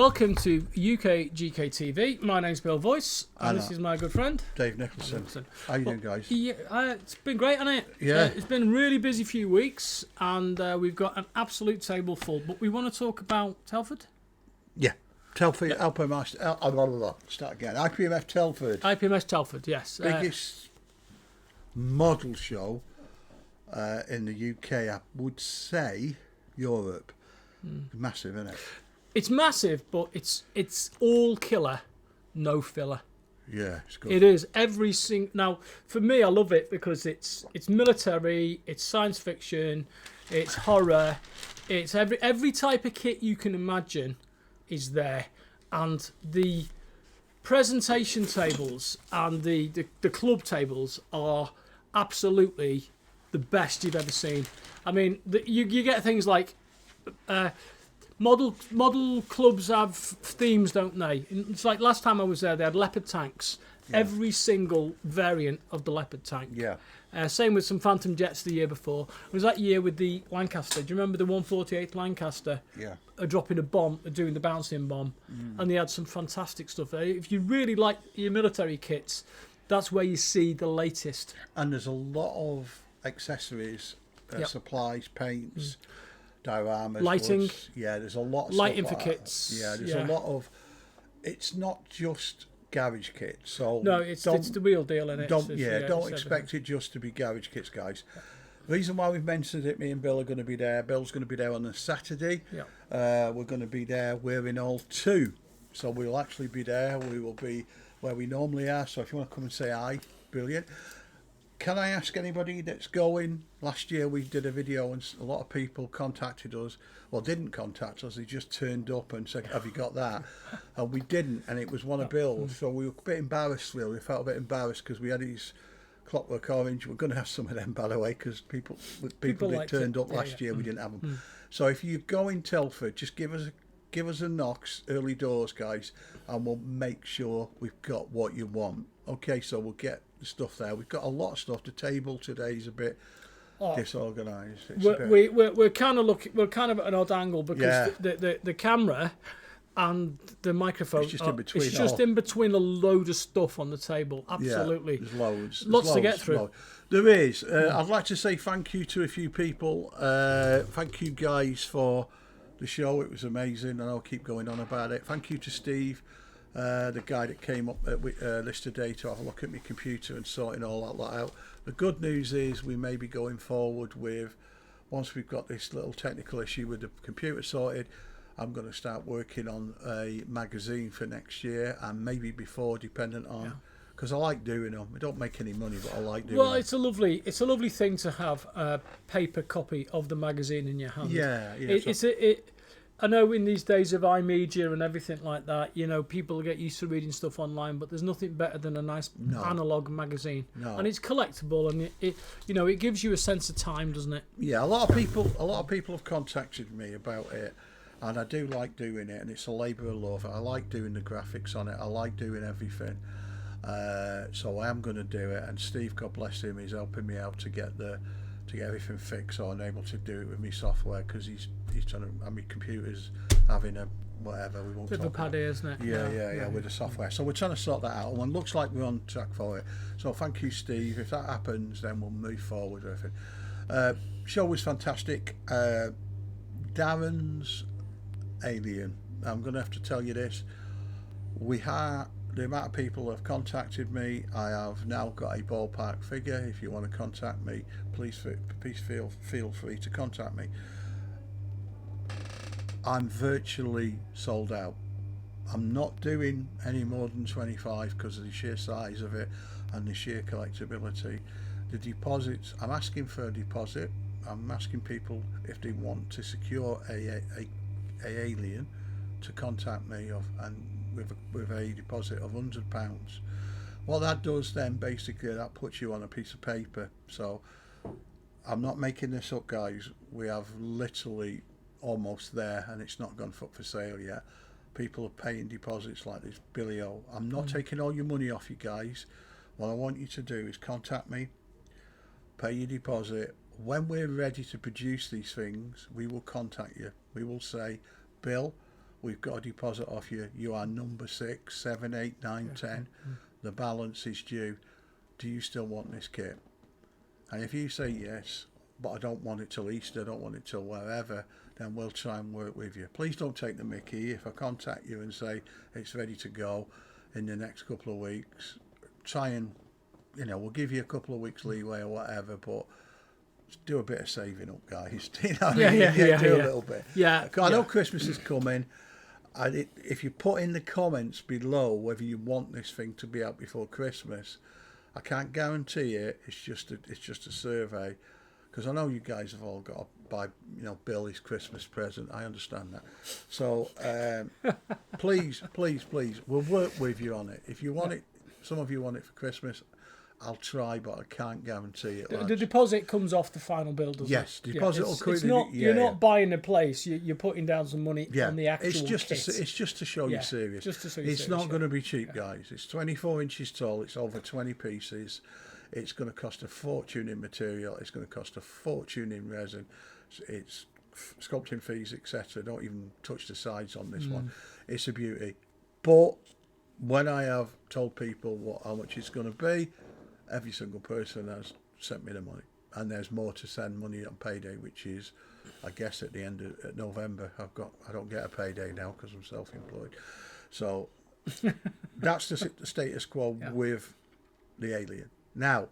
Welcome to UK GKTV. My name's Bill Voice, and this is my good friend Dave Nicholson. How you doing, guys? Yeah, it's been great, hasn't it? Yeah. It's been a really busy few weeks, and we've got an absolute table full. But we want to talk about Telford. Yeah. Telford, start again. IPMF Telford. IPMS Telford, yes. Biggest model show in the UK, I would say, Europe. Massive, isn't it? It's massive, but it's all killer, no filler. Yeah, it's good. It is every single. Now, for me, I love it because it's military, it's science fiction, it's horror, it's every type of kit you can imagine is there, and the presentation tables and the club tables are absolutely the best you've ever seen. I mean, you get things like. Model clubs have themes, don't they? It's like last time I was there, they had leopard tanks. Yeah. Every single variant of the leopard tank. Yeah. Same with some Phantom jets the year before. It was that year with the Lancaster. Do you remember the 148th Lancaster? Yeah. Dropping a bomb, doing the bouncing bomb. And they had some fantastic stuff there. If you really like your military kits, that's where you see the latest. And there's a lot of accessories, supplies, paints. Dioramas, lighting, woods. Yeah, there's a lot of lighting stuff for like kits. That. Yeah, there's a lot of. It's not just garage kits. So no, it's the real deal in it. Don't expect it just to be garage kits, guys. The reason why we've mentioned it, me and Bill are going to be there. Bill's going to be there on a Saturday. Yeah. We're going to be there wearing all two, so we'll actually be there. We will be where we normally are. So if you want to come and say hi, brilliant. Can I ask anybody that's going? Last year we did a video and a lot of people contacted us. Well, didn't contact us. They just turned up and said, have you got that? And we didn't. And it was one of Bill's. So we were a bit embarrassed, really. We felt a bit embarrassed because we had these Clockwork Orange. We're going to have some of them, by the way, because people that turned up last year, we didn't have them. So if you go in Telford, just give us a knock, early doors, guys, and we'll make sure we've got what you want. Okay, so we'll get the stuff there. We've got a lot of stuff. The table today is a bit disorganised. We're kind of at an odd angle because the camera and the microphone it's just in between. It's just in between a load of stuff on the table. Absolutely, there's loads. Lots to get through. There is. I'd like to say thank you to a few people. Thank you guys for the show. It was amazing, and I'll keep going on about it. Thank you to Steve. The guy that came up with list today to have a look at my computer and sorting all that lot out. The good news is we may be going forward with, once we've got this little technical issue with the computer sorted, I'm going to start working on a magazine for next year and maybe before, dependent on, because I like doing them. I don't make any money, but I like doing them. Well, it's a lovely thing to have a paper copy of the magazine in your hand. I know in these days of iMedia and everything like that, you know, people get used to reading stuff online, but there's nothing better than a nice analog magazine. No. And it's collectible, and it gives you a sense of time, doesn't it? Yeah, a lot of people have contacted me about it, and I do like doing it, and it's a labour of love. I like doing the graphics on it. I like doing everything. So I am going to do it, and Steve, God bless him, is helping me out to get everything fixed, so I'm able to do it with my software, because he's trying to. I mean, computers having a whatever we won't. Bit of a paddy, isn't it? Yeah, with the software. So we're trying to sort that out, and it looks like we're on track for it. So thank you, Steve. If that happens, then we'll move forward with everything. Show was fantastic. Darren's Alien. I'm going to have to tell you this. The amount of people have contacted me, I have now got a ballpark figure. If you want to contact me, please feel free to contact me. I'm virtually sold out. I'm not doing any more than 25 because of the sheer size of it and the sheer collectability. The deposits, I'm asking for a deposit. I'm asking people if they want to secure a alien to contact me with a deposit of £100. What that does then, basically, that puts you on a piece of paper. So I'm not making this up, guys. We have literally almost there, and it's not gone up for sale yet. People are paying deposits like this Billy-O. I'm not taking all your money off you guys. What I want you to do is contact me, pay your deposit. When we're ready to produce these things, we will contact you. We will say, Bill, we've got a deposit off you. You are number 6, 7, 8, 9, 10. The balance is due. Do you still want this kit? And if you say yes, but I don't want it till Easter, I don't want it till wherever, then we'll try and work with you. Please don't take the mickey. If I contact you and say it's ready to go in the next couple of weeks, try and, we'll give you a couple of weeks leeway or whatever, but do a bit of saving up, guys. Do a little bit. Yeah. I know Christmas is coming. And if you put in the comments below whether you want this thing to be out before Christmas, I can't guarantee it. It's just a survey, because I know you guys have all got to buy Bill his Christmas present. I understand that. So please, we'll work with you on it. If you want it, some of you want it for Christmas, I'll try, but I can't guarantee it. The deposit comes off the final bill, doesn't it? Yes, deposit will come. You're not buying a place. You're putting down some money on the actual kit. It's just to show you're serious. Just to show you're it's not going to be cheap, guys. It's 24 inches tall. It's over 20 pieces. It's going to cost a fortune in material. It's going to cost a fortune in resin. It's sculpting fees, etc. Don't even touch the sides on this one. It's a beauty. But when I have told people how much it's going to be, every single person has sent me the money, and there's more to send money on payday, which is, I guess, at the end of November. I don't get a payday now because I'm self-employed, so that's the status quo with the Alien. Now,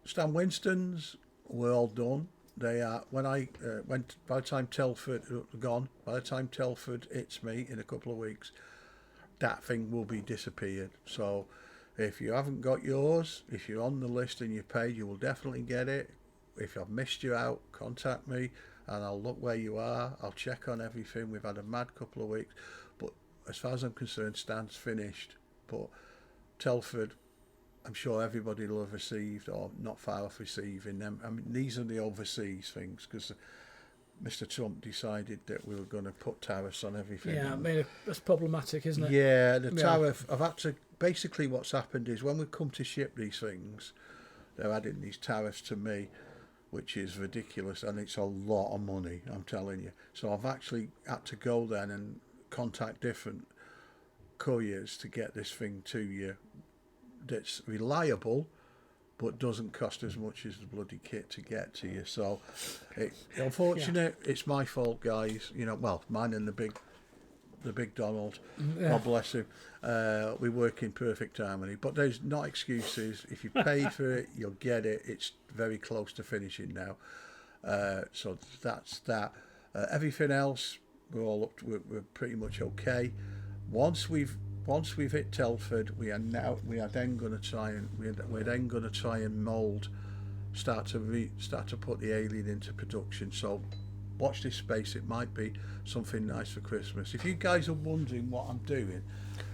Stan Winston's were all done. They are, when I went, by the time Telford gone, by the time Telford hits me in a couple of weeks, that thing will be disappeared. So if you haven't got yours, if you're on the list and you paid, you will definitely get it. If I've missed you out, contact me and I'll look where you are. I'll check on everything. We've had a mad couple of weeks, but as far as I'm concerned, Stan's finished. But Telford, I'm sure everybody will have received, or not far off receiving them. I mean, these are the overseas things, because Mr. Trump decided that we were going to put tariffs on everything. Yeah, I mean, that's problematic, isn't it? Yeah, the tariff, I've had to, basically what's happened is when we come to ship these things, they're adding these tariffs to me, which is ridiculous, and it's a lot of money, I'm telling you. So I've actually had to go then and contact different couriers to get this thing to you that's reliable but doesn't cost as much as the bloody kit to get to you. So unfortunate, it's my fault, guys. Well, mine and the big Donald, God bless him. We work in perfect harmony, but there's not excuses. If you pay for it, you'll get it. It's very close to finishing now, so that's that. Everything else, we're all up to, we're pretty much okay. Once we've hit Telford, we're then going to try and mould, start to put the Alien into production. So watch this space. It might be something nice for Christmas. If you guys are wondering what I'm doing,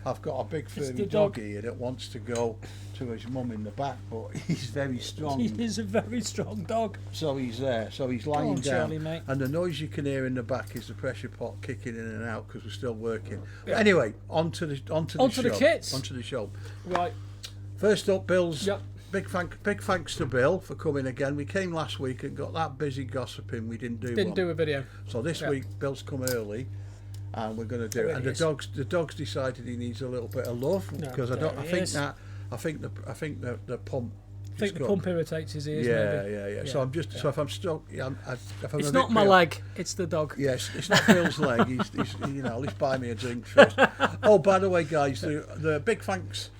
I've got a big furry dog here that wants to go to his mum in the back, but he's very strong. He is a very strong dog. So he's there. So he's lying down. Charlie, mate. And the noise you can hear in the back is the pressure pot kicking in and out because we're still working. Yeah. But anyway, onto the kits. Onto the show. Right. First up, Bill's. Yep. Big thanks to Bill for coming again. We came last week and got that busy gossiping. We didn't do a video. So this week, Bill's come early, and we're going to do it. And the dog's decided he needs a little bit of love because I think the pump. I think the pump irritates his ears. Yeah. So I'm just so if I'm stuck, it's not my leg, it's the dog. Yes, it's not Bill's leg. He's at least buy me a drink first. Oh, by the way, guys, the big thanks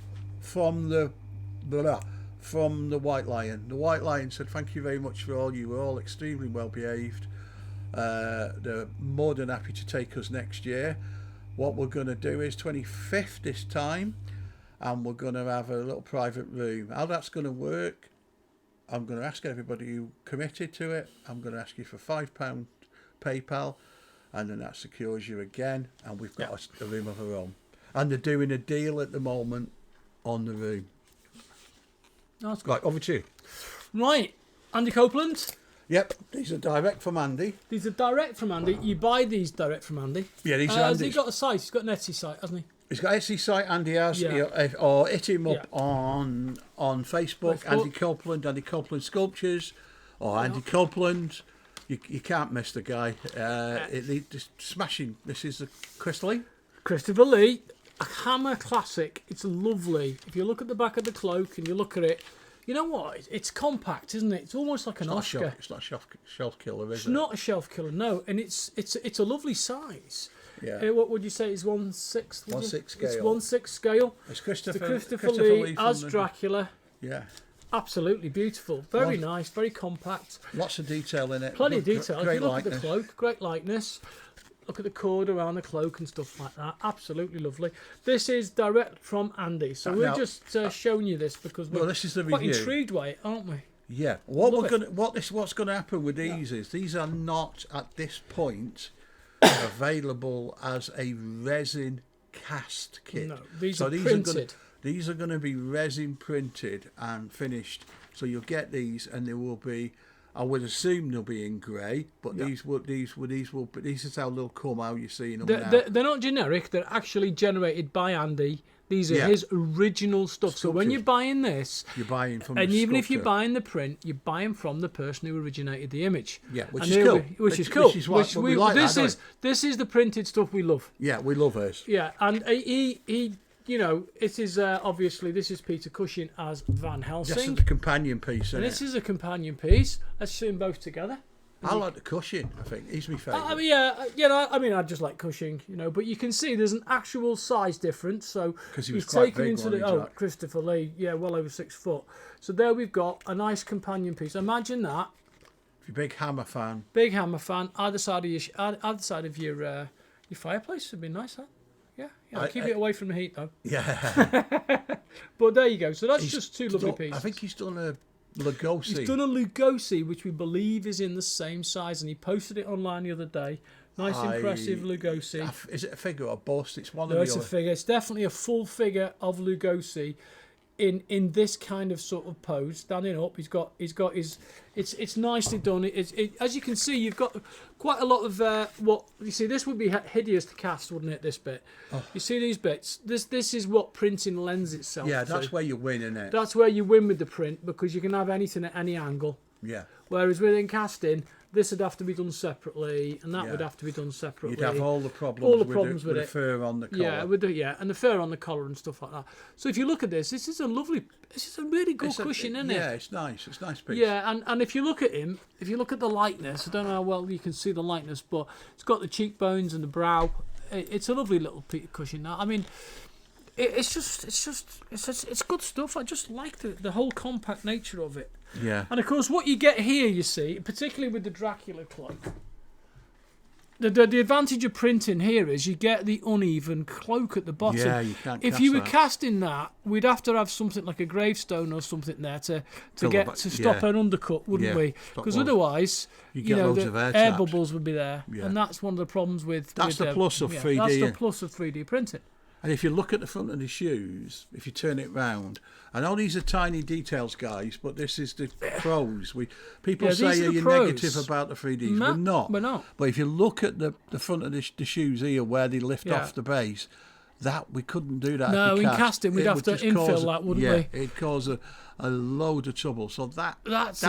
from the White Lion. The White Lion said thank you very much for all. You were all extremely well behaved. They're more than happy to take us next year. What we're going to do is 25th this time, and we're going to have a little private room. How that's going to work, I'm going to ask everybody who committed to it. I'm going to ask you for £5 PayPal, and then that secures you again, and we've got a room of our own. And they're doing a deal at the moment on the room. That's good. Right, over to you. Right, Andy Copeland. Yep, these are direct from Andy. These are direct from Andy. You buy these direct from Andy. Yeah, these are Andy's. Has he got a site? He's got an Etsy site, hasn't he? He's got an Etsy site, Andy has. Or hit him up on Facebook, Andy Copeland Sculptures, or Andy Copeland. You can't miss the guy. Just smashing. This is the Christopher Lee, a Hammer classic. It's lovely. If you look at the back of the cloak and you look at it, you know what? It's compact, isn't it? It's almost like an Oscar. It's not a shelf killer, is it? It's not a shelf killer, no. And it's a lovely size. Yeah. What would you say is 1/6? 1/6 scale. It's 1/6 scale. It's Christopher Lee from as Dracula. Yeah. Absolutely beautiful. Very nice, very compact. Lots of detail in it. Plenty of detail. Great if you look likeness. at the cloak, great likeness. Look at the cord around the cloak and stuff like that. Absolutely lovely. This is direct from Andy. So we're just showing you this because we're this is the quite review. intrigued by it, aren't we? Yeah. What's going to happen with these is these are not at this point available as a resin cast kit. No, these are printed. These are going to be resin printed and finished. So you'll get these, and there will be. I would assume they'll be in grey, but these is how they'll come out. You're seeing them now. They're not generic. They're actually generated by Andy. These are his original stuff. Sculptures. So when you're buying this, you're buying from. And the even sculptor. if you're buying the print, you're buying from the person who originated the image. Yeah, which is cool. Which is cool. We like this is the printed stuff we love. Yeah, we love it. Yeah, and he you know, it is obviously this is Peter Cushing as Van Helsing. This is the companion piece. This is a companion piece. Let's see them both together. I like the Cushing. I think he's my favourite. I just like Cushing, you know. But you can see there's an actual size difference. So because he was he's quite taken big, into the Christopher Lee, well over 6 foot. So there we've got a nice companion piece. Imagine that. If you're a big Hammer fan. Big Hammer fan. Either side of your fireplace would be nice, huh? Yeah, keep it away from the heat though. Yeah. But there you go. So that's just two lovely pieces. I think he's done a Lugosi. He's done a Lugosi, which we believe is in the same size, and he posted it online the other day. Nice, impressive Lugosi. Is it a figure or a bust? It's one of the it's a figure. It's definitely a full figure of Lugosi in this kind of sort of pose, standing up. He's got his. It's nicely done. As you can see, you've got quite a lot of what you see. This would be hideous to cast, wouldn't it? This bit. Oh. You see these bits. This is what printing lends itself. Yeah, to. that's where you win, isn't it? That's where you win with the print because you can have anything at any angle. Yeah. Whereas within casting, this would have to be done separately, and that would have to be done separately. You'd have all the problems with the fur on the collar. And the fur on the collar and stuff like that. So if you look at this is a really good cushion, isn't it? Yeah, it's nice. It's a nice piece. Yeah, and if you look at him, if you look at the likeness, I don't know how well you can see the likeness, but it's got the cheekbones and the brow. It's a lovely little cushion. Now, I mean, it's good stuff. I just like the whole compact nature of it. Yeah. And of course, what you get here, you see, particularly with the Dracula cloak, the advantage of printing here is you get the uneven cloak at the bottom. Yeah, you can't. If you were casting that, we'd have to have something like a gravestone or something there to stop an undercut, wouldn't we? Because otherwise, the air bubbles would be there, and that's one of the problems with. That's the plus of 3D. That's the plus of 3D printing. And if you look at the front of the shoes, if you turn it round, I know these are tiny details, guys, but this is the pros. People say, are you negative about the 3Ds? We're not. We're not. But if you look at the front of the shoes here, where they lift off the base, that we couldn't do that. No, in casting, we'd have to infill that, wouldn't we? Yeah, it'd cause a load of trouble. So that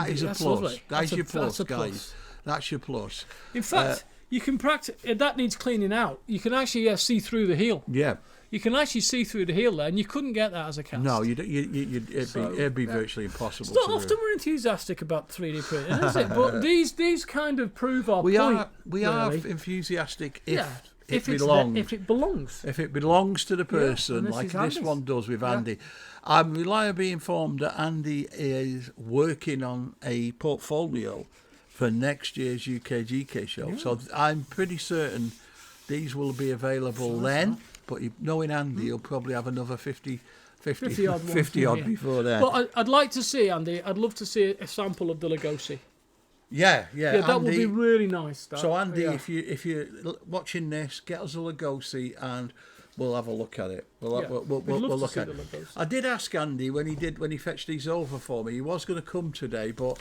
is a plus. Lovely. That's your plus, guys. That's your plus. In fact, you can practice. That needs cleaning out. You can actually see through the heel. Yeah. You can actually see through the heel there, and you couldn't get that as a cast. No, it'd be virtually impossible. It's not often we're enthusiastic about 3D printing, is it? But these kind of prove our point. We are enthusiastic if it belongs. If it belongs to the person, like this one does with Andy. Yeah. I'm reliably informed that Andy is working on a portfolio for next year's UKGK show. Yeah. So I'm pretty certain these will be available then. But knowing Andy, he'll probably have another 50 odd before then. But I'd like to see, Andy, I'd love to see a sample of the Lugosi. Yeah, that Andy, would be really nice. So Andy, if you're watching this, get us a Lugosi and we'll have a look at it. We'll look at it. I did ask Andy when he fetched these over for me. He was going to come today, but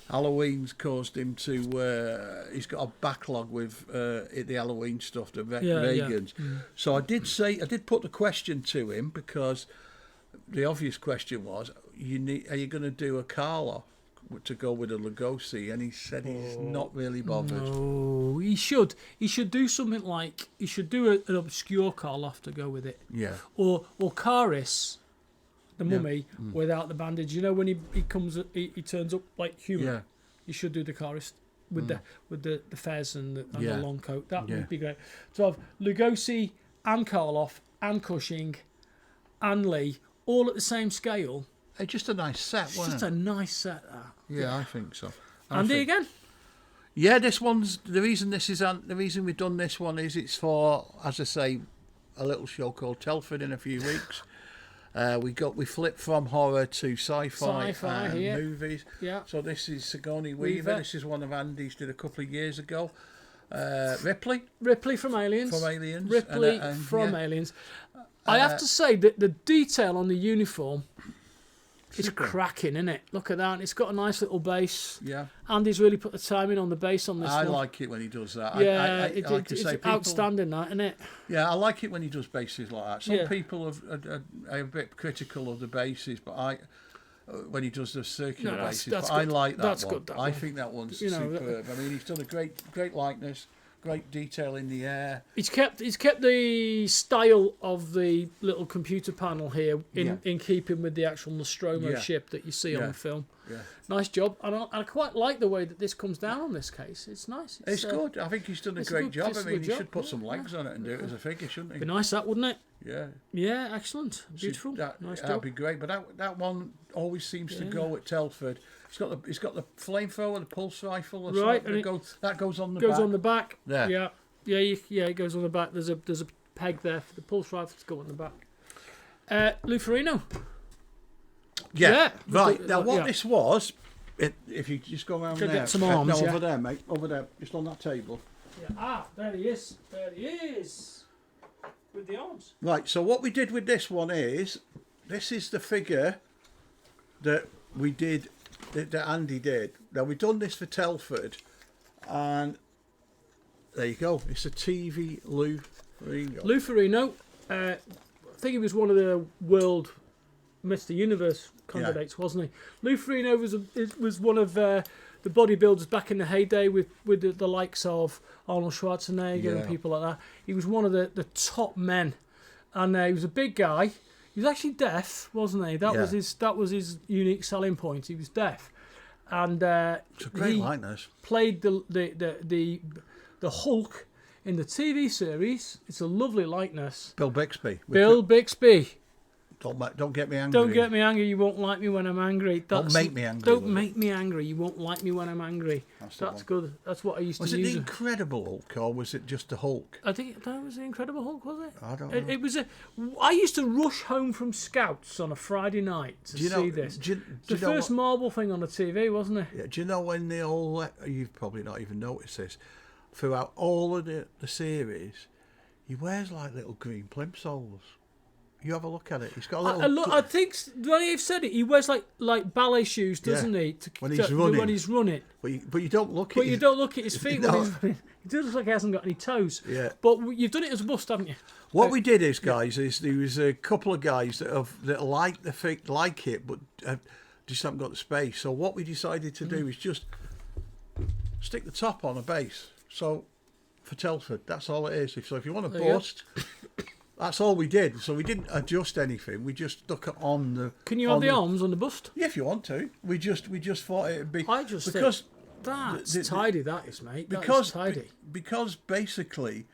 Halloween's caused him to. He's got a backlog with the Halloween stuff, the Reagans. Yeah. So I did put the question to him because the obvious question was, are you going to do a Carla to go with a Lugosi, and he said he's not really bothered. No, he should. He should do something like he should do an obscure Karloff to go with it. Yeah. Or Karis, the mummy, without the bandage. You know when he comes, he turns up like human. Yeah. You should do the Karis with the fez and the long coat. That Yeah. would be great. To have Lugosi and Karloff and Cushing and Lee all at the same scale. It's just a nice set, It's wasn't just it? a nice set. That. Yeah, I think so. Andy again. Yeah, this one's the reason we've done this one is it's for, as I say, a little show called Telford in a few weeks. We flipped from horror to sci-fi and movies. Yeah. So this is Sigourney Weaver. This is one of Andy's did a couple of years ago. Ripley from Aliens. Ripley from Aliens. I have to say that the detail on the uniform is cracking, isn't it? Look at that. It's got a nice little base. Yeah. Andy's really put the time in on the base on this one. I like it when he does that. Yeah, it's outstanding, that, isn't it? Yeah, I like it when he does bases like that. Some people are a bit critical of the bases, but when he does the circular bases, but I like that that's one. Good, that I one. think that one's superb. I mean, he's done a great likeness. Great detail in the air. He's kept the style of the little computer panel here in keeping with the actual Nostromo ship that you see on the film. Yeah. Nice job. And I quite like the way that this comes down on this case. It's nice. It's good. I think he's done a great job. I mean, he should put some legs on it and do it as a figure, shouldn't he? Be nice, that, wouldn't it? Yeah. Yeah, excellent. Beautiful. Nice job. That'd be great. But that one always seems to go at Telford. It's got the flamethrower, the pulse rifle, or right? And that goes on the back. Goes on the back. There. Yeah. It goes on the back. There's a peg there for the pulse rifle to go on the back. Lou Ferrigno. Yeah. Right. Now, what this was, if you just go around there. Get some arms. Over there, mate. Over there, just on that table. Yeah. There he is. There he is. With the arms. Right. So what we did with this one is, this is the figure that we did. That Andy did. Now we've done this for Telford, and there you go. It's a TV Lou Ferrigno. Lou Ferrigno, I think he was one of the world Mr. Universe candidates, wasn't he? Lou Ferrigno was one of the bodybuilders back in the heyday with the likes of Arnold Schwarzenegger and people like that. He was one of the top men, and he was a big guy. He was actually deaf, wasn't he? That was his unique selling point. He was deaf, and it's a great likeness. Played the Hulk in the TV series. It's a lovely likeness. Bill Bixby. Bixby. Don't get me angry. Don't get me angry. You won't like me when I'm angry. Don't make me angry. Don't make me angry. You won't like me when I'm angry. That's good. That's what I used to use. Was it the Incredible Hulk or was it just the Hulk? I think that was the Incredible Hulk, was it? I don't know. It was I used to rush home from Scouts on a Friday night to see this. The first Marvel thing on the TV, wasn't it? Yeah. Do you know when they all? You've probably not even noticed this. Throughout all of the series, he wears like little green plimsolls. You have a look at it. He's got a little. I think when you've said it, he wears like ballet shoes, doesn't he? When he's running. When he's running. But you don't look at. But you don't look at his feet when he's running. He does look like he hasn't got any toes. Yeah. But you've done it as a bust, haven't you? What we did is, guys, is there was a couple of guys that like it, but just haven't got the space. So what we decided to do is just stick the top on a base. So for Telford, that's all it is. So if you want to bust. That's all we did. So we didn't adjust anything. We just stuck it on the. Can you have the arms on the bust? Yeah, if you want to. We just thought it'd be. I just because think that's tidy. That is, mate. Because that is tidy. Because basically,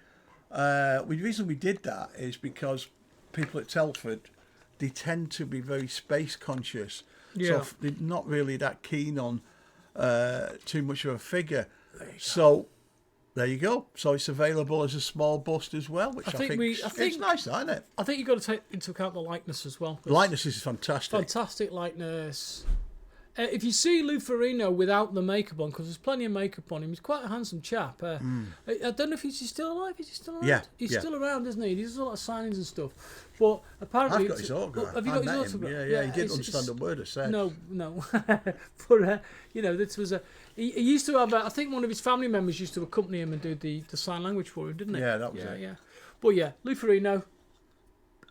the reason we did that is because people at Telford, they tend to be very space conscious. Yeah. So they're not really that keen on too much of a figure. So. There you go. So it's available as a small bust as well, which I think it's nice, isn't it? I think you've got to take into account the likeness as well. The likeness is fantastic. Fantastic likeness. If you see Lou Ferrigno without the makeup on, because there's plenty of makeup on him, he's quite a handsome chap. I don't know if he's still alive. Is he still around? Yeah. He's still around, isn't he? He does a lot of signings and stuff. But apparently... I've got his autograph. Have you got his autograph? Yeah, he didn't understand a word I said. No. But, this was a... He used to have... I think one of his family members used to accompany him and do the sign language for him, didn't he? Yeah, that was it. Yeah. But yeah, Lou Ferrigno,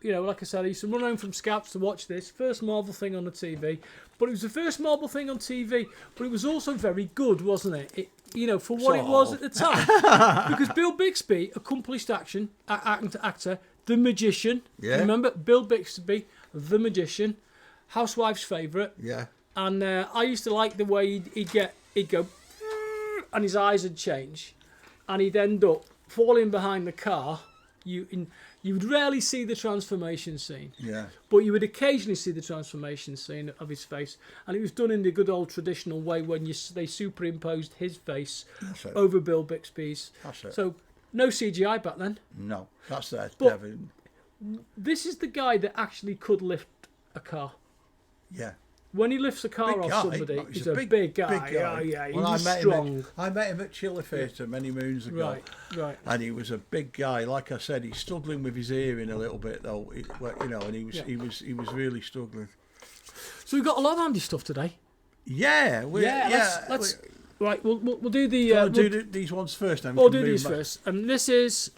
like I said, I used to run home from Scouts to watch this first Marvel thing on the TV. But it was the first Marvel thing on TV, but it was also very good, wasn't it? For what it was at the time. Because Bill Bixby, accomplished actor, the magician. Yeah. Remember, Bill Bixby, the magician, Housewife's favourite. Yeah. And I used to like the way he'd go, and his eyes would change, and he'd end up falling behind the car. You would rarely see the transformation scene. Yeah. But you would occasionally see the transformation scene of his face. And it was done in the good old traditional way when they superimposed his face over Bill Bixby's. That's it. So no CGI back then. No, that's there. But this is the guy that actually could lift a car. Yeah. When he lifts a car Big off guy. somebody, he's a big guy. Big guy. Oh, yeah, he Well, was strong. I met him at Chili Theatre many moons ago. Right. And he was a big guy. Like I said, he's struggling with his hearing a little bit though. And he was really struggling. So we've got a lot of handy stuff today. Yeah. Let's right. We'll do the. We'll do these ones first. Then we'll do these first. And this is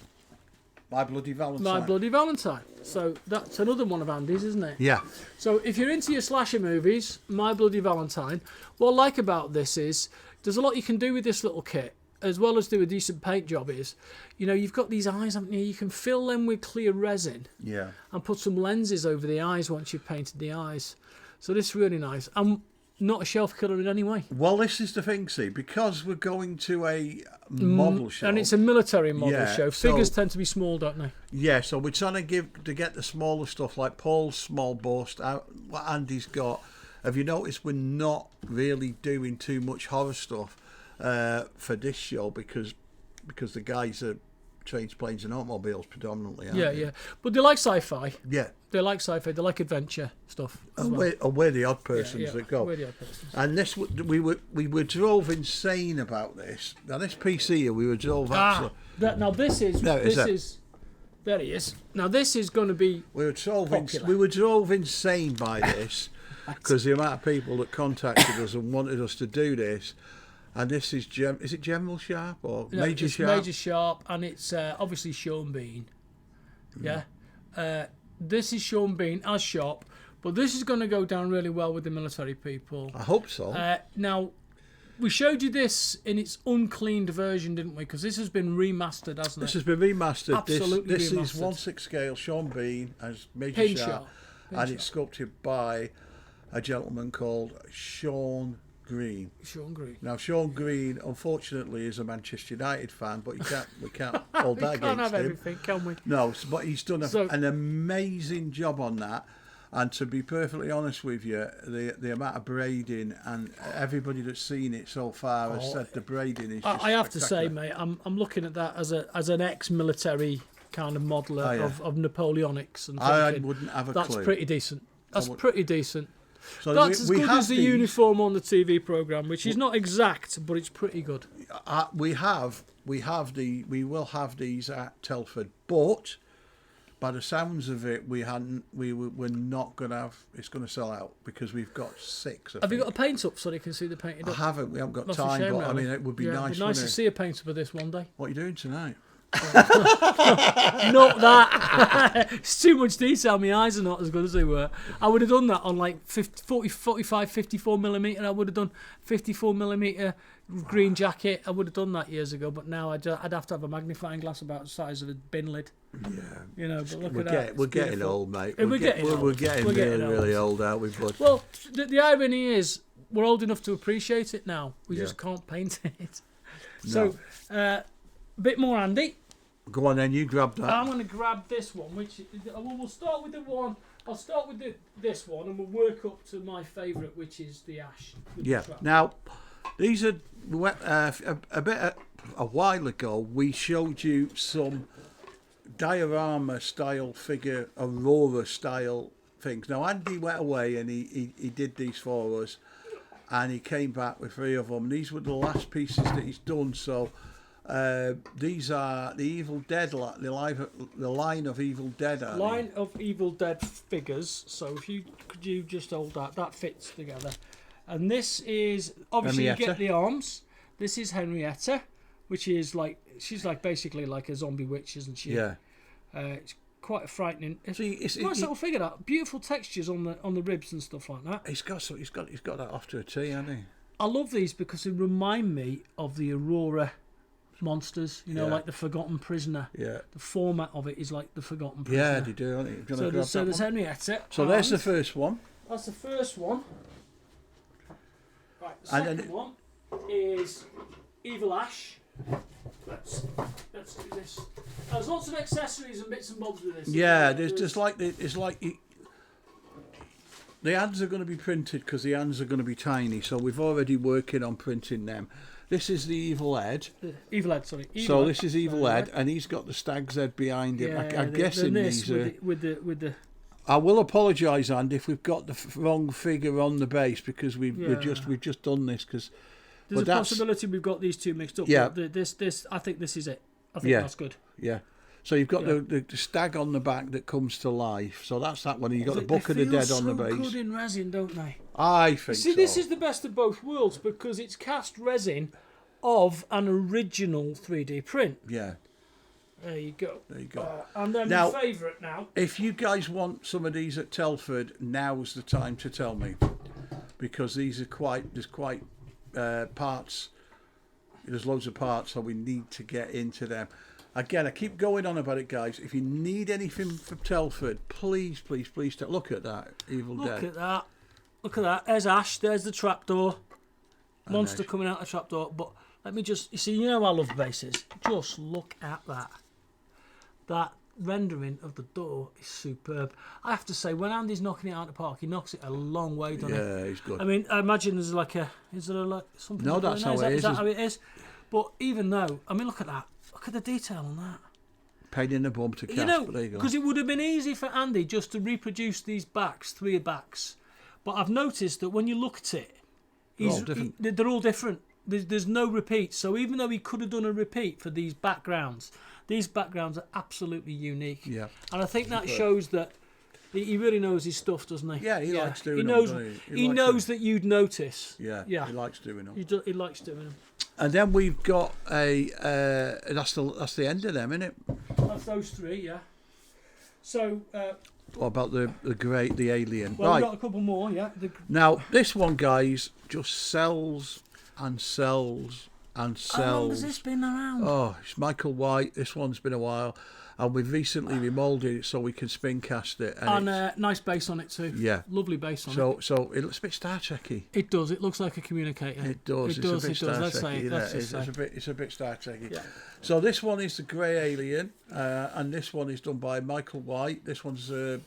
My Bloody Valentine. My Bloody Valentine. So that's another one of Andy's, isn't it? Yeah. So if you're into your slasher movies, My Bloody Valentine, what I like about this is there's a lot you can do with this little kit, as well as do a decent paint job is. You've got these eyes, haven't you? You can fill them with clear resin. Yeah. And put some lenses over the eyes once you've painted the eyes. So this is really nice. And not a shelf killer in any way. Well, this is the thing, see, because we're going to a model show. And it's a military model show. Figures so, tend to be small, don't they? Yeah, so we're trying to get the smaller stuff like Paul's small bust, what Andy's got. Have you noticed we're not really doing too much horror stuff for this show because the guys are trains, planes and automobiles predominantly, aren't they? Yeah. But they like sci-fi. Yeah. They like sci-fi. They like adventure stuff. We're the odd persons that go. We're the odd persons. And this, we were drove insane about this. Now this PC here, we were drove absolutely. There he is. Now this is going to be. We were drove insane by this because the amount of people that contacted us and wanted us to do this. And this is it General Sharpe or Major Sharpe? Major Sharpe, and it's obviously Sean Bean. Yeah. This is Sean Bean as Sharpe, but this is going to go down really well with the military people. I hope so. Now, we showed you this in its uncleaned version, didn't we? Because this has been remastered, hasn't it? This has been remastered. Absolutely this remastered. Is 1/6 scale Sean Bean as Major Sharpe, and it's sculpted by a gentleman called Sean Green. Now, Sean Green, unfortunately, is a Manchester United fan, but we can't hold that against him. We can't have everything, can we? No, but he's done an amazing job on that. And to be perfectly honest with you, the amount of braiding, and everybody that's seen it so far has said the braiding is just I have to say, mate, I'm looking at that as an ex-military kind of modeller of Napoleonics. And I wouldn't have a clue. That's pretty decent. That's pretty decent. So that's as good as the uniform on the TV programme, which is not exact, but it's pretty good. We will have these at Telford, but by the sounds of it, we're not going to have. It's going to sell out because we've got 6. Have you got a paint up so they can see the painted up? I haven't. We haven't got That's time, a shame, but really. I mean, it would be nice. It'd be nice to see a paint up of this one day. What are you doing tonight? Not that. It's too much detail. My eyes are not as good as they were. I would have done that on like 45, 54 millimetre. I would have done 54 millimetre green jacket. I would have done that years ago, but now I'd have to have a magnifying glass about the size of a bin lid. Yeah, But look at that. We're getting old, mate. We're getting really old, aren't we, bud? Well, the irony is we're old enough to appreciate it now. We just can't paint it. So, a bit more Andy. Go on then, you grab that. I'm going to grab this one, which we'll start with the one. I'll start with this one, and we'll work up to my favourite, which is the ash. Now, these are a while ago. We showed you some diorama style figure, Aurora style things. Now, Andy went away and he did these for us, and he came back with 3 of them. These were the last pieces that he's done. So. These are the Evil Dead, the line of Evil Dead. Line of Evil Dead figures. So if you just hold that fits together. And this is obviously Henrietta. You get the arms. This is Henrietta, which is she's basically like a zombie witch, isn't she? Yeah. It's quite frightening. Nice little figure, that beautiful textures on the ribs and stuff like that. He's got that off to a T, hasn't he? I love these because they remind me of the Aurora monsters. You know, like the Forgotten Prisoner. Yeah. The format of it is like the Forgotten Prisoner. Yeah, they do, aren't they? So there's Henrietta. So there's the first one. That's the first one. Right, the second one is Evil Ash. Let's do this. There's lots of accessories and bits and bobs with this. Yeah, it's like the hands are going to be printed because the hands are going to be tiny. So we've already working on printing them. This is the Evil Head. This is Evil Head, and he's got the stag's head behind him. I'm guessing these are. With the. I will apologise, Andy, if we've got the wrong figure on the base because we've just done this because. There's a possibility we've got these two mixed up. Yeah. But I think this is it. I think that's good. Yeah. So you've got the stag on the back that comes to life. So that's that one. You've got the Book of the Dead on the base. They feel so good in resin, don't they? I think so. See, this is the best of both worlds because it's cast resin of an original 3D print. Yeah. There you go. And then my favourite now. If you guys want some of these at Telford, now's the time to tell me. Because these are there's quite parts. There's loads of parts, so we need to get into them. Again, I keep going on about it, guys. If you need anything from Telford, please look at that Evil Dead. Look at that. There's Ash. There's the trapdoor. Monster coming out the trapdoor. But let me just... You see, you know I love bases. Just look at that. That rendering of the door is superb. I have to say, when Andy's knocking it out of the park, he knocks it a long way, doesn't he? Yeah, he's good. I mean, I imagine there's like a... Is there like something... No, that's how it is. Is that how it is? But even though... I mean, look at that. Look at the detail on that. Pain in the bum to cast, you know, but there you go. Because it would have been easy for Andy just to reproduce these backs, 3 backs. But I've noticed that when you look at it, they're all different. There's no repeat. So even though he could have done a repeat for these backgrounds are absolutely unique. Yeah. And I think that shows that he really knows his stuff, doesn't he? Yeah, he likes doing them. He knows that you'd notice. Yeah, he likes doing them. He likes doing them. And then we've got that's the end of them, isn't it? That's those 3, yeah. So what about the alien? Well, right. we've got a couple more, yeah. Now this one, guys, just sells and sells and sells. How long has this been around? Oh, it's Michael White. This one's been a while. And we've recently remoulded it so we can spin cast it. And nice base on it too. Yeah. Lovely base on it. So it looks a bit Star Trek-y. It does. It looks like a communicator. It does. It's a bit Star Trek-y. It's a bit Star Trek-y. Yeah. So this one is the Grey Alien, and this one is done by Michael White. This one's, do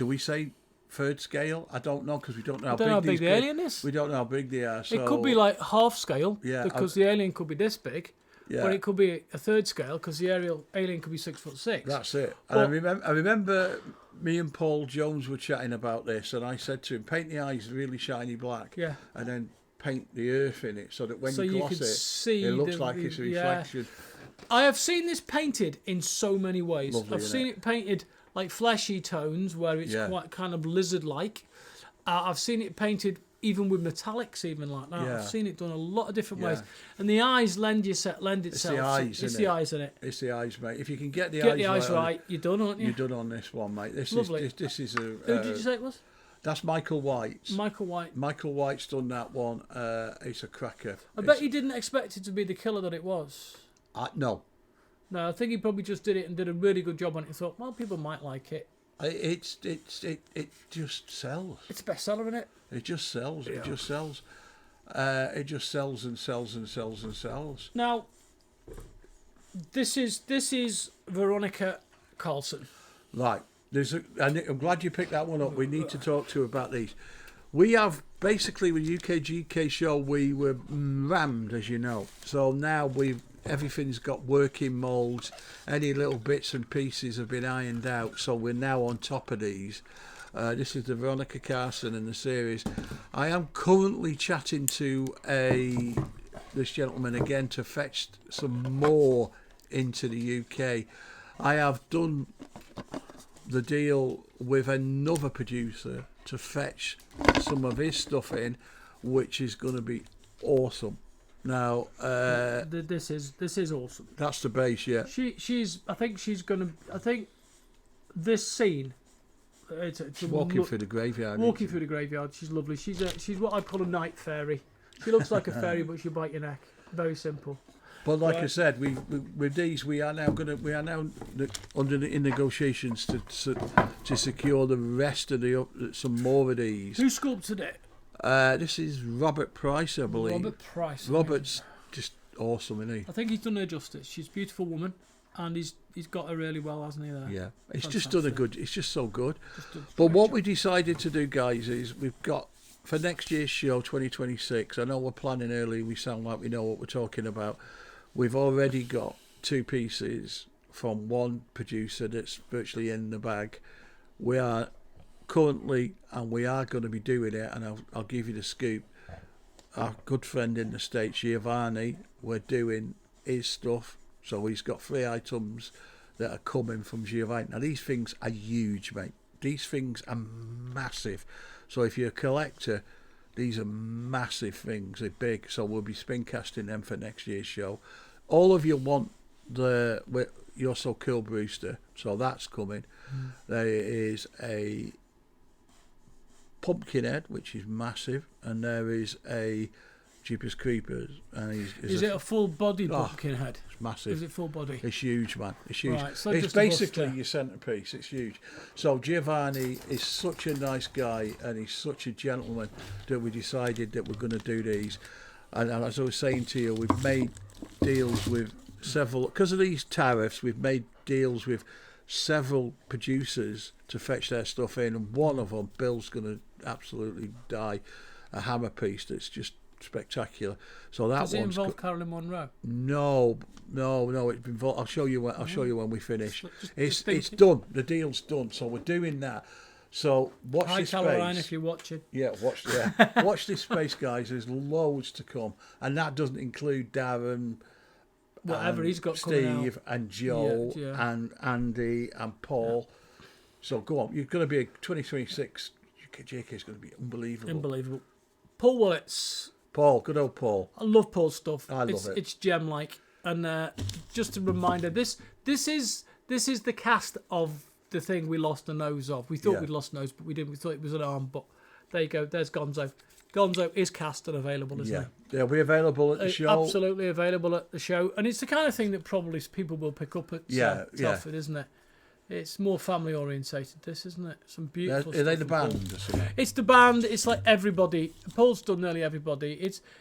we say 3rd scale? I don't know because we don't know how big the alien is. We don't know how big they are. So, it could be like half scale, yeah, because the alien could be this big. Yeah. Or it could be a 3rd scale because the alien could be 6'6". That's it. And I remember me and Paul Jones were chatting about this, and I said to him, paint the eyes really shiny black, and then paint the earth in it so that when you gloss it, it looks like it's a reflection. I have seen this painted in so many ways. Lovely, I've seen it painted like fleshy tones where it's quite kind of lizard-like. I've seen it painted even with metallics, even like that. Yeah. I've seen it done a lot of different ways. And the eyes lend itself. It's the eyes, It's the eyes, isn't it? It's the eyes, mate. If you can get the eyes right, you're done, aren't you? You're done on this one, mate. This Lovely. This is a... Who did you say it was? That's Michael White. Michael White. Michael White's done that one. It's a cracker. I bet he didn't expect it to be the killer that it was. No. No, I think he probably just did it and did a really good job on it and thought, well, people might like it. It just sells. It's a bestseller, isn't it? It just sells. Yeah. It just sells. It just sells and sells and sells and sells. Now, this is Veronica Carlson. Right. And I'm glad you picked that one up. We need to talk to you about these. We have basically with UKGK show we were rammed, as you know. So now everything's got working moulds. Any little bits and pieces have been ironed out. So we're now on top of these. This is the Veronica Carson in the series. I am currently chatting to this gentleman again to fetch some more into the UK. I have done the deal with another producer to fetch some of his stuff in, which is going to be awesome. Now, this is awesome. that's the base, yeah. I think this scene. It's Walking through the graveyard. Walking through the graveyard. She's lovely. She's what I'd call a night fairy. She looks like a fairy, but she'll bite your neck. Very simple. But like I said, we with these we are now in negotiations to secure the rest of some more of these. Who sculpted it? This is Robert Price, I believe. Robert Price. Robert's just awesome, isn't he? I think he's done her justice. She's a beautiful woman, and he's got her really well, hasn't he? There. Yeah, it's just done a good. It's just so good. But what we decided to do, guys, is we've got for next year's show, 2026. I know we're planning early. We sound like we know what we're talking about. We've already got 2 pieces from one producer that's virtually in the bag. We are currently, and we are going to be doing it, and I'll give you the scoop. Our good friend in the States, Giovanni, we're doing his stuff. So he's got 3 items that are coming from Giovanni. Now these things are huge, mate. These things are massive. So if you're a collector, these are massive things. They're big. So we'll be spin casting them for next year's show. All of you want the You're So Cool Brewster. So that's coming. There is a Pumpkinhead, which is massive, and there is a Jeepers Creepers. And is it a full-bodied Pumpkinhead? It's massive. Is it full body? It's huge, man. It's huge. Right, so it's just basically your centrepiece. It's huge. So Giovanni is such a nice guy, and he's such a gentleman that we decided that we're going to do these. And as I was saying to you, we've made deals with several, because of these tariffs, we've made deals with several producers to fetch their stuff in, and one of them, Bill's going to absolutely die, a hammer piece that's just spectacular. So that does it involve Carolyn Monroe? No. It's involved. I'll show you when we finish. It's done. The deal's done. So we're doing that. So watch this space. Hi, Caroline, if you're watching. Yeah, watch this space, guys. There's loads to come, and that doesn't include Darren, whatever he's got, Steve, and Joe, and Andy, and Paul. So go on. You're going to be 2026. JK is going to be unbelievable. Paul Wallets. Paul, good old Paul. I love Paul's stuff. I love it. It's gem-like. And just a reminder, this is the cast of the thing we lost a nose of. We thought we'd lost a nose, but we didn't. We thought it was an arm. But there you go. There's Gonzo. Gonzo is cast and available, isn't he? They'll be available at the show. Absolutely available at the show. And it's the kind of thing that probably people will pick up at Telford, isn't it? It's more family orientated, this, isn't it? Some beautiful stuff. Are they the band or something? It's the band. It's like everybody. Paul's done nearly everybody.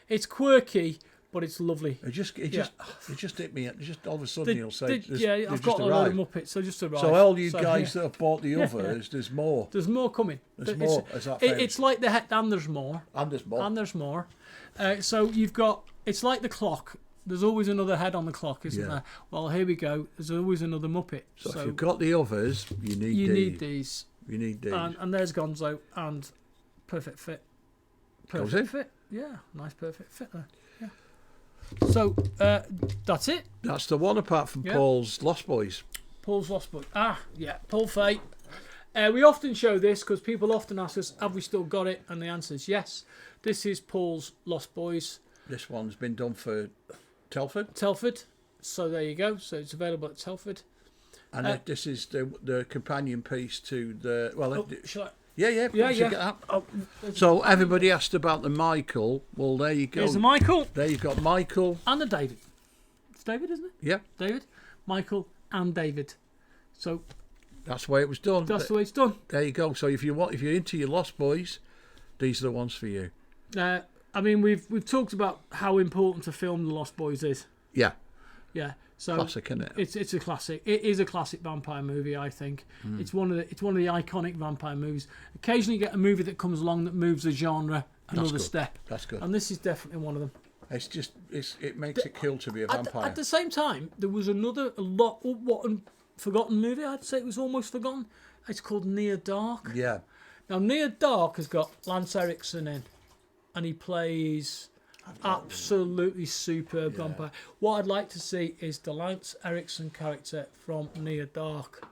It's quirky, but it's lovely. It just hit me. Just all of a sudden he'll say, I've got a load of Muppets, so just arrived. So all you guys that have bought the others, there's more. There's more coming. There's more. It's like the head, and there's more. And there's more. So you've got. It's like the clock. There's always another head on the clock, isn't there? Well, here we go. There's always another Muppet. So if you've got the others, you need these. You need these. And there's Gonzo, and perfect fit. Perfect fit. Yeah, nice perfect fit there. Yeah. So that's it. That's the one, apart from Paul's Lost Boys. Paul's Lost Boys. Paul Fay. We often show this because people often ask us, have we still got it? And the answer is yes. This is Paul's Lost Boys. This one's been done for Telford. So there you go. So it's available at Telford. And this is the companion piece to the... Well, shall I? Yeah. Get that. Oh, so everybody asked about the Michael. Well, there you go. There's the Michael. There you've got Michael. And the David. It's David, isn't it? Yeah. David, Michael, and David. So... That's the way it was done. That's the way it's done. There you go. So if you're into your Lost Boys, these are the ones for you. I mean, we've talked about how important to film The Lost Boys is. Yeah. Yeah. So classic, isn't it? It's a classic. It is a classic vampire movie, I think. It's one of the iconic vampire movies. Occasionally you get a movie that comes along that moves the genre another step. That's good. And this is definitely one of them. It makes it cool to be a vampire. At the same time, there was another forgotten movie. I'd say it was almost forgotten. It's called Near Dark. Yeah. Now Near Dark has got Lance Erickson in, and he plays absolutely superb vampire. What I'd like to see is the Lance Erickson character from Near Dark.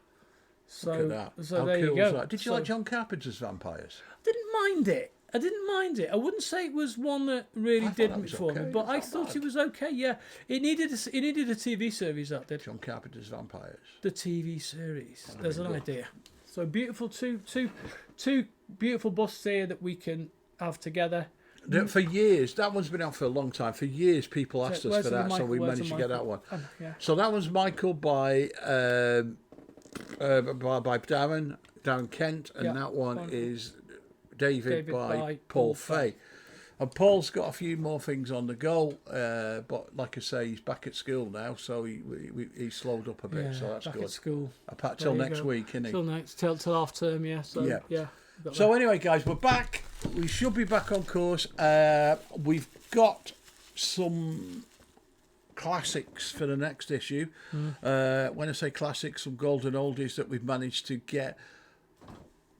So, look at that. So how there cool you go. That? Did you like John Carpenter's vampires? I didn't mind it. I didn't mind it. I wouldn't say it was one that really did it for me, but I thought it was okay. Yeah, it needed a TV series that did. John Carpenter's Vampires. The TV series. There's an idea. So beautiful, two beautiful busts here that we can have together. For years, that one's been out for a long time. For years, people asked us for that, so we managed to get that one. Yeah. So that one's Michael by Darren Kent, and that one is David by Paul Fay. And Paul's got a few more things on the go, but like I say, he's back at school now, so he slowed up a bit, so that's back good. At school. Apart till next week, isn't he? Till half term, yeah. So yeah. So anyway, guys, we're back. We should be back on course. We've got some classics for the next issue. When I say classics, some golden oldies that we've managed to get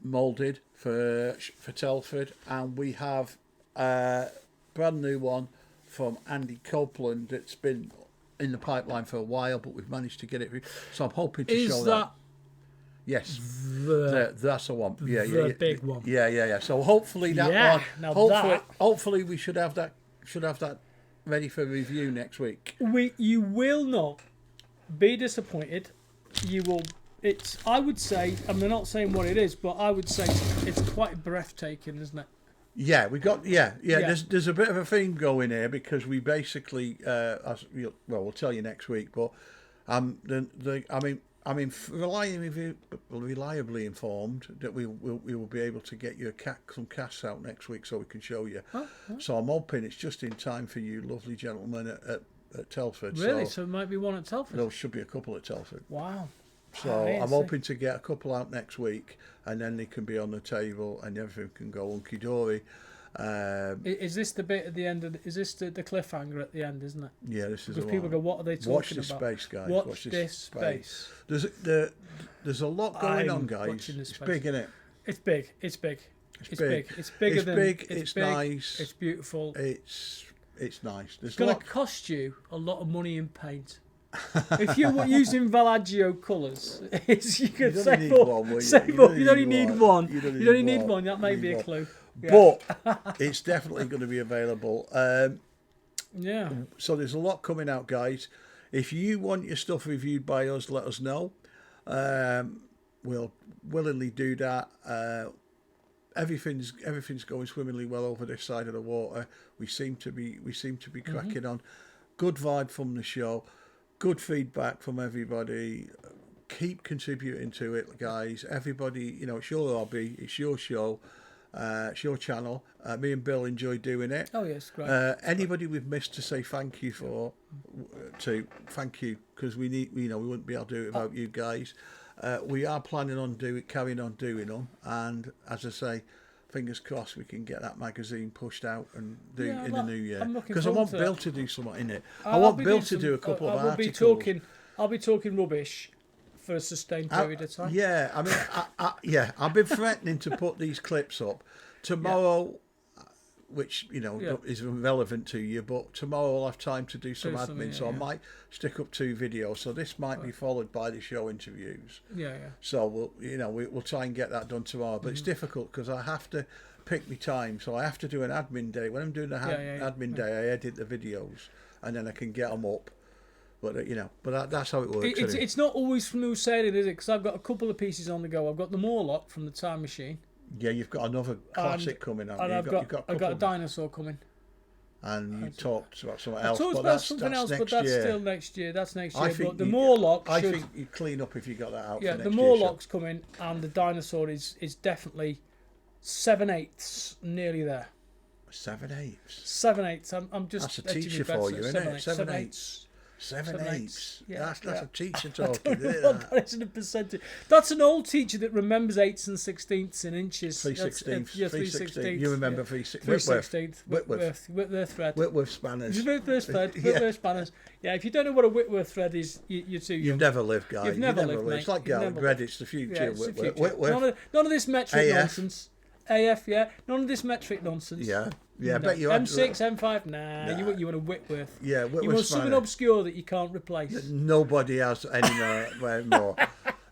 moulded for Telford, and we have a brand new one from Andy Copeland that's been in the pipeline for a while, but we've managed to get it. So I'm hoping to show that. Yes, that's the one. The big one. Yeah. So hopefully that one. Hopefully we should have that. Ready for review next week. You will not be disappointed. You will. I would say, I'm not saying what it is, but I would say it's quite breathtaking, isn't it? Yeah, we got There's a bit of a theme going here because we basically, we'll tell you next week. But reliably informed that we will be able to get you some casts out next week so we can show you. So I'm hoping it's just in time for you lovely gentlemen at Telford. Really? So there might be one at Telford? There should be a couple at Telford. Wow. So I'm hoping to get a couple out next week, and then they can be on the table and everything can go hunky-dory. Is this the bit at the end? Is this the cliffhanger at the end, isn't it? Yeah, this is. Because people go, what are they talking about? Watch this space, guys. Watch this space. There's a lot going on, guys. It's big, isn't it? It's big. It's big. It's big. It's bigger than. It's nice. It's beautiful. It's nice. It's going to cost you a lot of money in paint. If you're using Villaggio colours, you could save more. You only need one. You only need one. That may be a clue. Yeah. But it's definitely going to be available. Yeah. So there's a lot coming out, guys. If you want your stuff reviewed by us, let us know. We'll willingly do that. Everything's going swimmingly well over this side of the water. We seem to be cracking on. Good vibe from the show. Good feedback from everybody. Keep contributing to it, guys. Everybody, it's your hobby. It's your show. It's your channel. Me and Bill enjoy doing it. Oh yes, great. Anybody we've missed to say thank you thank you, because we need, we wouldn't be able to do it without you guys. We are planning on carrying on doing them, and as I say, fingers crossed we can get that magazine pushed out and do in the new year. Because I want Bill to do something in it. I want Bill to do a couple of articles. I'll be talking rubbish for a sustained period of time. Yeah, I mean, I've been threatening to put these clips up tomorrow, which is relevant to you. But tomorrow I'll have time to do some admin, so I might stick up 2 videos. So this might be followed by the show interviews. Yeah. So we'll try and get that done tomorrow. But it's difficult because I have to pick my time. So I have to do an admin day. When I'm doing the admin day, I edit the videos and then I can get them up. But that's how it works. It's not always smooth sailing, is it? Because I've got a couple of pieces on the go. I've got the Morlock from the Time Machine. Yeah, you've got another classic coming out. And I've got a dinosaur coming. And you talked about something else. That's still next year. That's next year. But the Morlock, I think you clean up if you got that out. Yeah, for the next Morlock's coming, and the dinosaur is definitely 7/8 nearly there. 7/8. 7/8. I'm just. That's a teacher for you, isn't it? 7/8. 7/8. Yeah, that's a teacher talking. That is in a percentage. That's an old teacher that remembers 8ths and 16ths in inches. 3/16. Yeah, 3/16. You remember 3/16. Whitworth thread. Whitworth spanners. Whitworth thread. Whitworth spanners. Yeah, if you don't know what a Whitworth thread is, you're too young. You've never lived, guys. You've never lived, mate. It's like Garlic bread. It's the future. Yeah, it's Whitworth. the future. None of this metric nonsense. AF, yeah. None of this metric nonsense. Yeah. No. I bet you M6, M5, nah. You want a Whitworth. Yeah, Whitworth. You want something obscure that you can't replace. Nobody has anywhere more.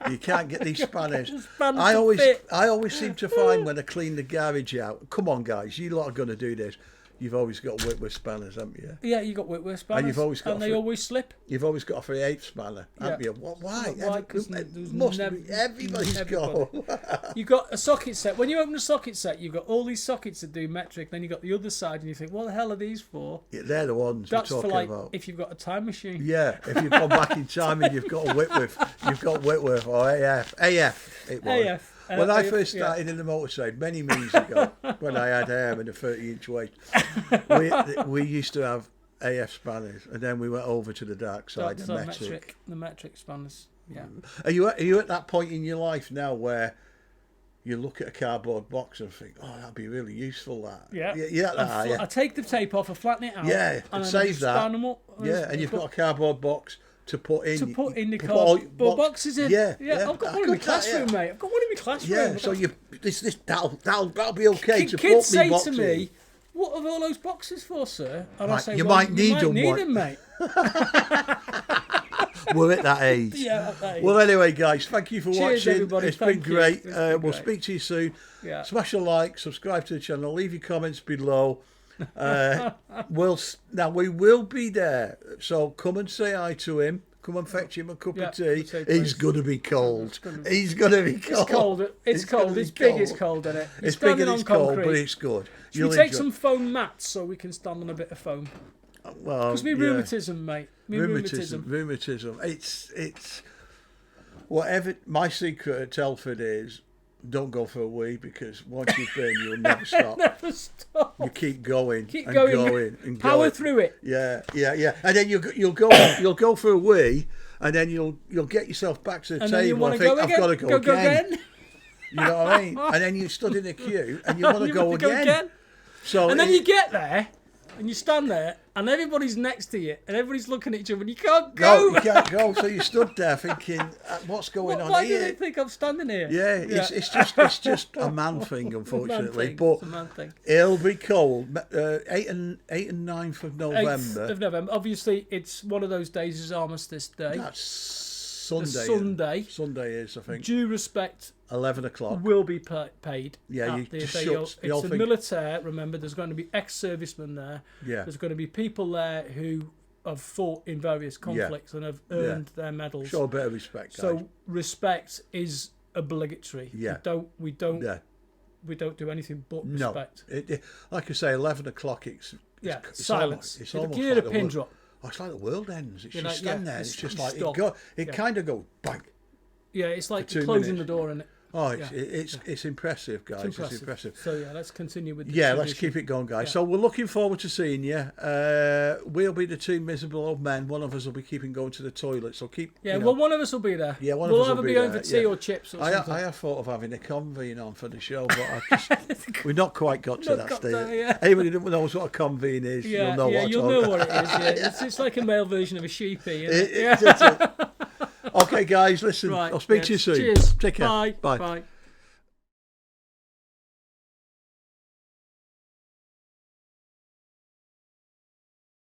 You can't get these spanners. Spanners I to always fit. seem to find when I clean the garage out. Come on, guys, you lot are going to do this. You've always got Whitworth spanners, haven't you? Yeah, you got Whitworth spanners. And you've always got. And they always slip. You've always got a 3/8 spanner, haven't you? Why? Why? Because Everybody's got. You've got a socket set. When you open a socket set, you've got all these sockets that do metric. Then you've got the other side, and you think, what the hell are these for? Yeah, they're the ones That's we're for talking like about. if you've got a time machine. Yeah, if you've gone back in time and you've got a Whitworth, or AF. AF, it was. AF. When I first started in the motor trade, many moons ago, when I had hair and a 30-inch waist, we used to have AF spanners, and then we went over to the dark side, the metric. The metric spanners, yeah. Are you at that point in your life now where you look at a cardboard box and think, oh, that'd be really useful, that? Yeah. Yeah. I take the tape off, I flatten it out. Yeah, and save that. Span them up, And you've got a cardboard box to put in the cardboard boxes in. Yeah. I've got one in my classroom, mate. I've got one in my classroom. Yeah, so that'll be okay to kids put say me box to me, in. what are all those boxes for, sir? And I say, you might need them, mate. We're at that age. Yeah, at that age. Well, anyway, guys, thank you for Cheers, watching. everybody. It's been great. We'll great. speak to you soon. Yeah. Smash a like, subscribe to the channel, leave your comments below. We will be there, so come and say hi to him. Come and fetch him a cup of tea. He's gonna be cold. He's gonna be cold. It's cold. It's cold. It's big. It's cold, isn't it? It's big and it's cold, but it's good. Should we take some foam mats so we can stand on a bit of foam? Well, because rheumatism, mate. Rheumatism. It's whatever. My secret at Telford is, don't go for a wee, because once you've been, you'll never stop. Never stop. You keep going. And power through it. Yeah. And then you'll go for a wee, and then you'll get yourself back to the and table. And think, I've got to go again. You know what I mean? And then you stood in the queue, and you want to go again. So and then you get there, and you stand there, and everybody's next to you, and everybody's looking at each other, and you can't go. No, you can't go. So you stood there thinking, "What's going on why here?" Why do they think I'm standing here? Yeah, it's just a man thing, unfortunately. But it'll be cold. 8th and 9th of November. 8th of November. Obviously, it's one of those days. Is Armistice Day. That's Sunday. Sunday is, I think. Due respect. 11 o'clock will be paid. Yeah, it's a military. Remember, there's going to be ex-servicemen there. Yeah. There's going to be people there who have fought in various conflicts and have earned their medals. Show a bit of respect, guys. So respect is obligatory. Yeah. We don't do anything but respect. No. Like I say, 11 o'clock. It's silence. It's almost like a pin drop. Oh, it's like the world ends. It's just like, stand there. It's just like stop. It kind of goes bang. Yeah, it's like closing the door, isn't it? Oh, it's impressive, guys. It's impressive. So let's continue with. Let's keep it going, guys. So we're looking forward to seeing you. We'll be the two miserable old men. One of us will be keeping going to the toilet. So keep. Well, one of us will be there. Yeah, one of us will be there. We'll either be going for tea or chips or something. I have thought of having a convene on for the show, but we've not quite got to that stage. Anybody who knows what a convene is, you'll know what it is. It's like a male version of a sheepy. Okay, guys, listen. I'll speak to you soon. Cheers. Take care. Bye.